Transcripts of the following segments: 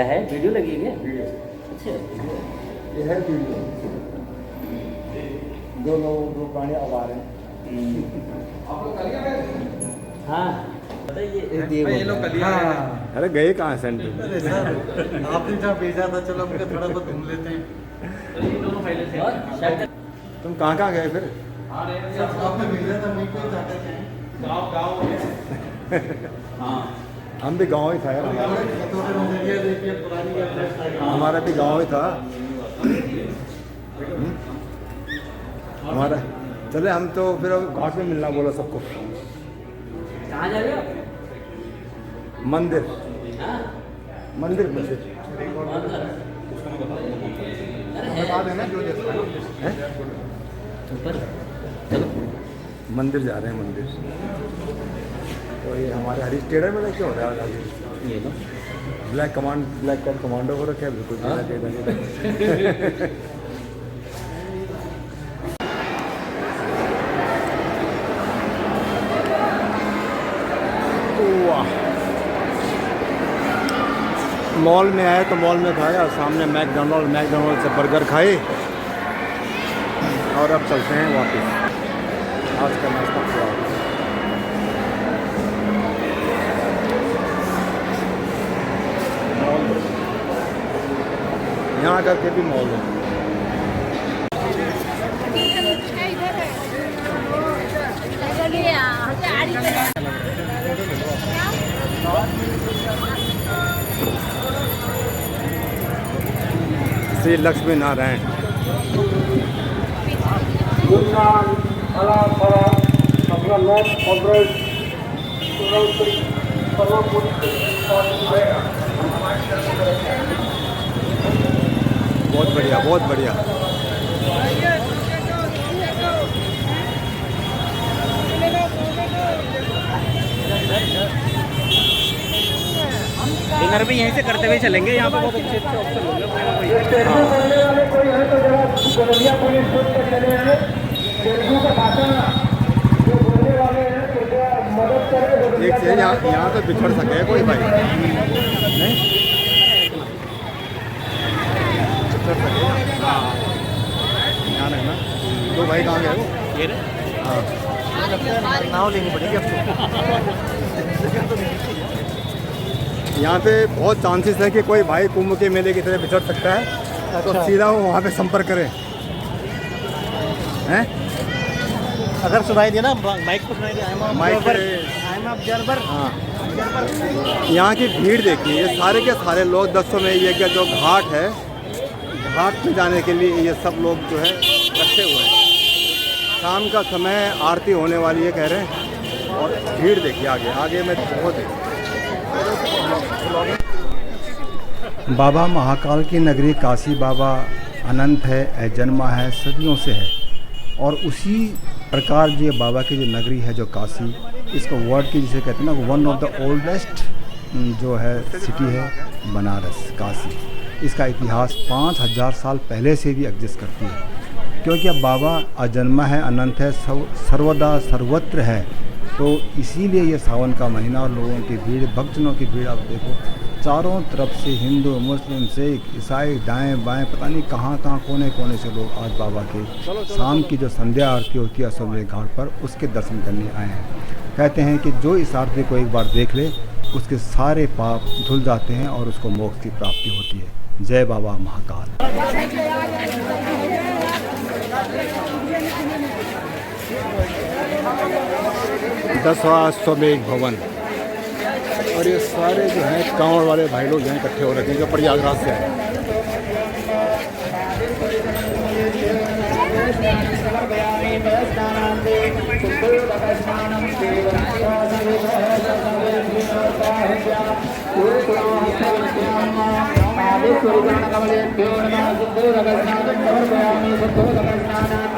अच्छा है, वीडियो लगी है क्या? वीडियो अच्छा ये है वीडियो। दो लोग दो प्राणी अब आ रहे हैं। हाँ ये लोग कलिया हाँ। अरे गए कहाँ सेंटर? अरे सर आपने जहाँ भेजा था, चलो हमको थोड़ा बहुत घूम लेते हैं। तुम कहाँ कहाँ गए फिर? आपने भेजा था, मैं कोई जाता है हाँ हम भी गाँव ही था यार, तो फिर नजरिया देखिए पुरानी हमारा भी गाँव ही था। हमारा चले हम तो फिर घाट में मिलना बोला सबको। कहाँ जा रहे हो? मंदिर हाँ मंदिर मंदिर बता देना जो जैसा हैं? ऊपर चलो। मंदिर जा रहे हैं मंदिर। तो ये हमारे हरीश टेढ़ा में क्या हो रहा है आज? ये लो ब्लैक कैट कमांडो को रखे बिल्कुल टेढ़ा टेढ़ा। मॉल में आए तो मॉल में खाया, सामने मैकडोनल्ड से बर्गर खाए और अब चलते हैं वापस। आज का नाश्ता पूरा हो गया। मॉल यहाँ करके भी मॉल है। श्री लक्ष्मी नारायण। अपना नॉट ऑपरेट बहुत बढ़िया बहुत बढ़िया। डिनर भी यहीं से करते हुए चलेंगे। यहाँ पे बहुत अच्छे अच्छे ऑप्शन होंगे। एक से यहाँ तो बिछड़ सके कोई भाई नहीं बिछड़ सके। हाँ यहाँ है ना। दो भाई कहाँ गए वो? ये रे हाँ नाव लेनी पड़ेगी अब यहाँ पे बहुत चांसेस है कि कोई भाई कुंभ के मेले की तरह बिछड़ सकता है। तो सीधा वो वहाँ पे संपर्क करें हैं। अगर सुनाई दिया ना, माइक को सुनाई दिया, माइक पे हाँ। यहाँ की भीड़ देखिए, ये सारे के सारे लोग 10 में ये क्या जो घाट है, घाट में जाने के लिए ये सब लोग जो है इकट्ठे हुए हैं। शाम का समय आरती होने वाली है कह रहे हैं। और भीड़ देखिए आगे आगे में बहुत है। बाबा महाकाल की नगरी काशी बाबा अनंत है, अजन्मा है, सदियों से है। और उसी प्रकार ये बाबा की जो नगरी है जो काशी, इसको वर्ल्ड की जिसे कहते हैं ना, वन ऑफ द ओल्डेस्ट जो है सिटी है बनारस काशी। इसका इतिहास 5000 साल पहले से भी एग्जिस्ट करती है, क्योंकि अब बाबा अजन्मा है, अनंत है, सर्वदा सर्वत्र है। तो इसीलिए ये सावन का महीना और लोगों की भीड़, भक्तजनों की भीड़, आप देखो चारों तरफ से हिंदू मुस्लिम सिख ईसाई दाएं बाएं पता नहीं कहाँ कहाँ कोने कोने से लोग आज बाबा के शाम की जो संध्या आरती होती है अश्वमेध घाट पर, उसके दर्शन करने आए हैं। कहते हैं कि जो इस आरती को एक बार देख ले उसके सारे पाप धुल जाते हैं और उसको मोक्ष की प्राप्ति होती है। जय बाबा महाकाल। 10वां अश्वमेध भवन। और ये सारे जो हैं कांवड़ वाले भाई लोग यहाँ इकट्ठे हो रखे हैं जो प्रयागराज से आए।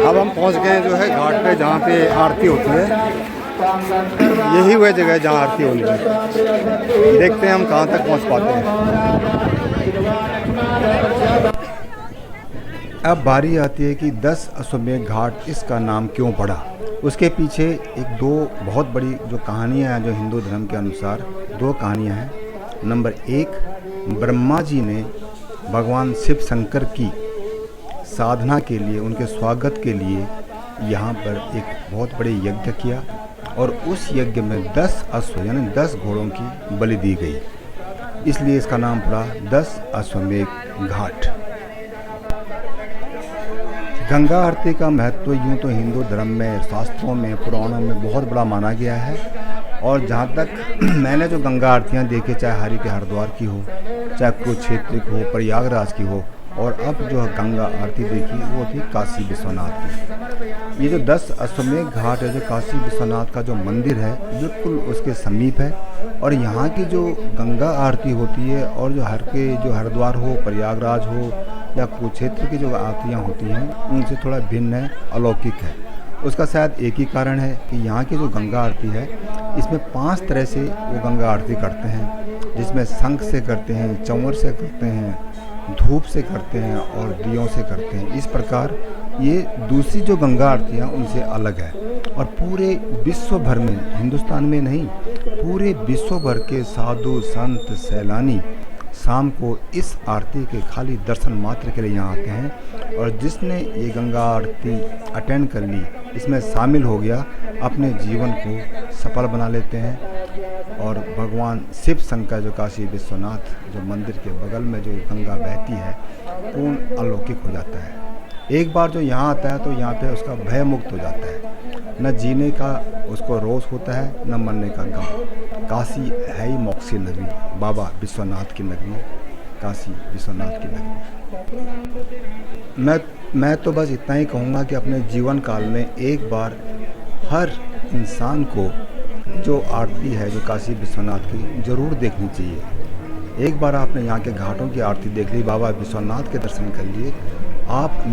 अब हम पहुँच गए जो है घाट पे जहाँ पे आरती होती है। यही वह जगह है जहाँ आरती होनी है। देखते हैं हम कहाँ तक पहुँच पाते हैं। अब बारी आती है कि 10 अश्वमेध घाट इसका नाम क्यों पड़ा। उसके पीछे एक दो बहुत बड़ी जो कहानियाँ हैं जो हिंदू धर्म के अनुसार, दो कहानियाँ हैं। नंबर 1 ब्रह्मा जी ने भगवान शिव शंकर की साधना के लिए, उनके स्वागत के लिए यहाँ पर एक बहुत बड़े यज्ञ किया और उस यज्ञ में 10 अश्व यानी 10 घोड़ों की बलि दी गई। इसलिए इसका नाम पड़ा 10 अश्वमेध घाट। गंगा आरती का महत्व यूँ तो हिंदू धर्म में, शास्त्रों में, पुराणों में बहुत बड़ा माना गया है। और जहाँ तक मैंने जो गंगा आरतियाँ देखी, चाहे हरि के हरिद्वार की हो, चाहे कुरुक्षेत्र की हो, प्रयागराज की हो, और अब जो गंगा आरती देखी वो थी काशी विश्वनाथ की। ये जो 10 अश्वमेध घाट है, जो काशी विश्वनाथ का जो मंदिर है, बिल्कुल उसके समीप है। और यहाँ की जो गंगा आरती होती है और जो हरिद्वार हो, प्रयागराज हो या कुरुक्षेत्र की जो आरतियाँ होती हैं, उनसे थोड़ा भिन्न है, अलौकिक है। उसका शायद एक ही कारण है कि यहाँ की जो गंगा आरती है, इसमें 5 तरह से वो गंगा आरती करते हैं, जिसमें शंख से करते हैं, चंवर से करते हैं, धूप से करते हैं और दियों से करते हैं। इस प्रकार ये दूसरी जो गंगा आरतियाँ उनसे अलग है। और पूरे विश्व भर में, हिंदुस्तान में नहीं, पूरे विश्व भर के साधु संत सैलानी शाम को इस आरती के खाली दर्शन मात्र के लिए यहाँ आते हैं। और जिसने ये गंगा आरती अटेंड कर ली, इसमें शामिल हो गया, अपने जीवन को सफल बना लेते हैं। और भगवान शिव शंकर जो काशी विश्वनाथ जो मंदिर के बगल में जो गंगा बहती है, पूर्ण अलौकिक हो जाता है। एक बार जो यहाँ आता है तो यहाँ पे उसका भय मुक्त हो जाता है। न जीने का उसको रोष होता है, न मरने का गम। काशी है ही मोक्षी नगरी, बाबा विश्वनाथ की नगरी, काशी विश्वनाथ की नगरी। मैं तो बस इतना ही कहूँगा कि अपने जीवन काल में एक बार हर इंसान को जो आरती है जो काशी विश्वनाथ की ज़रूर देखनी चाहिए। एक बार आपने यहाँ के घाटों की आरती देख ली, बाबा विश्वनाथ के दर्शन कर लिए, आप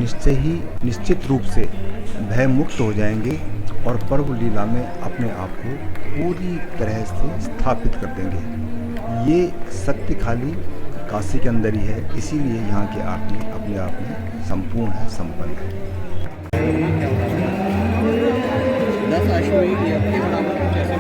निश्चित रूप से भय मुक्त हो जाएंगे और प्रभु लीला में अपने आप को पूरी तरह से स्थापित कर देंगे। ये सत्य खाली काशी के अंदर ही है, इसीलिए यहाँ की आरती अपने आप में संपूर्ण है, संपन्न है। 10 अश्वमेध यज्ञ के बराबर कुछ ऐसे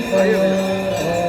कोई ऐसा है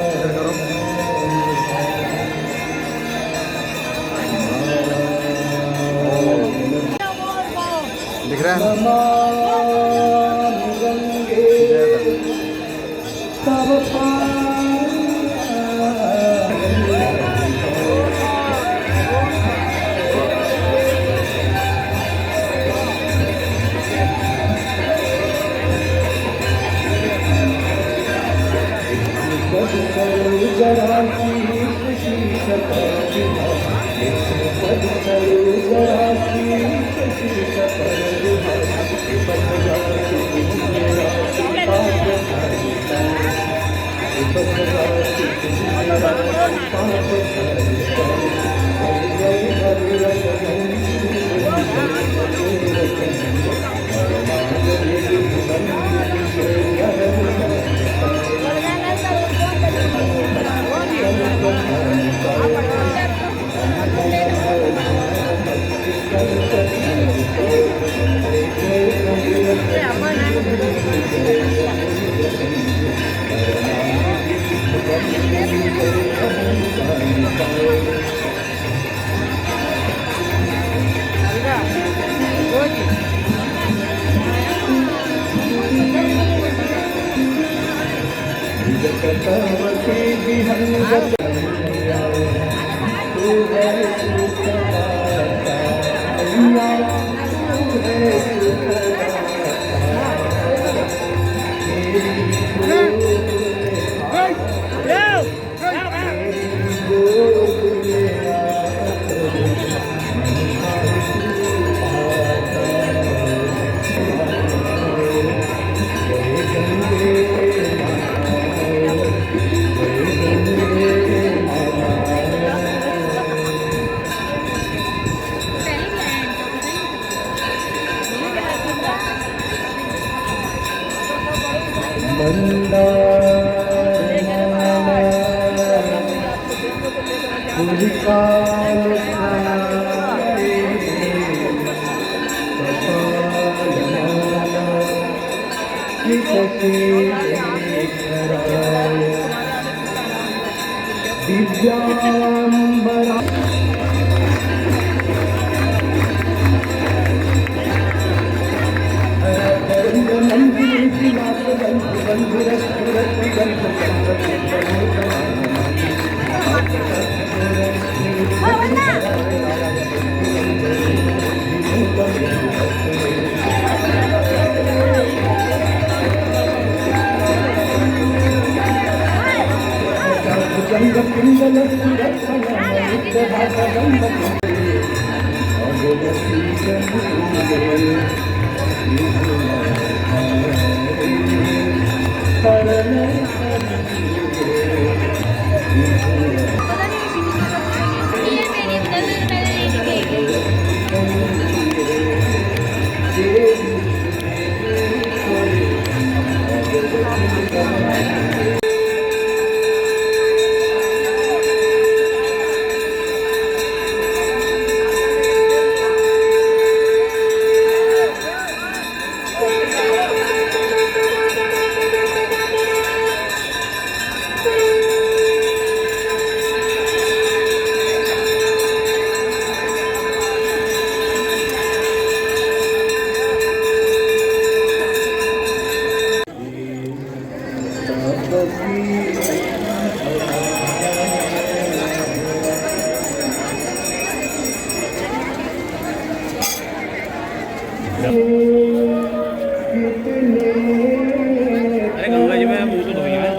अरे गंगा जी में मुँह तो धोई है,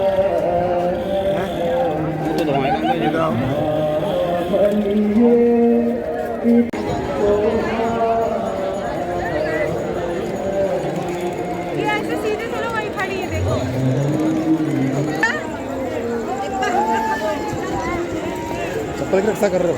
मुँह तो धोए गंगा जी का। ये ऐसे सीधे चलो वही खड़ी है देखो। चप्पल की रक्षा कर रहे हो।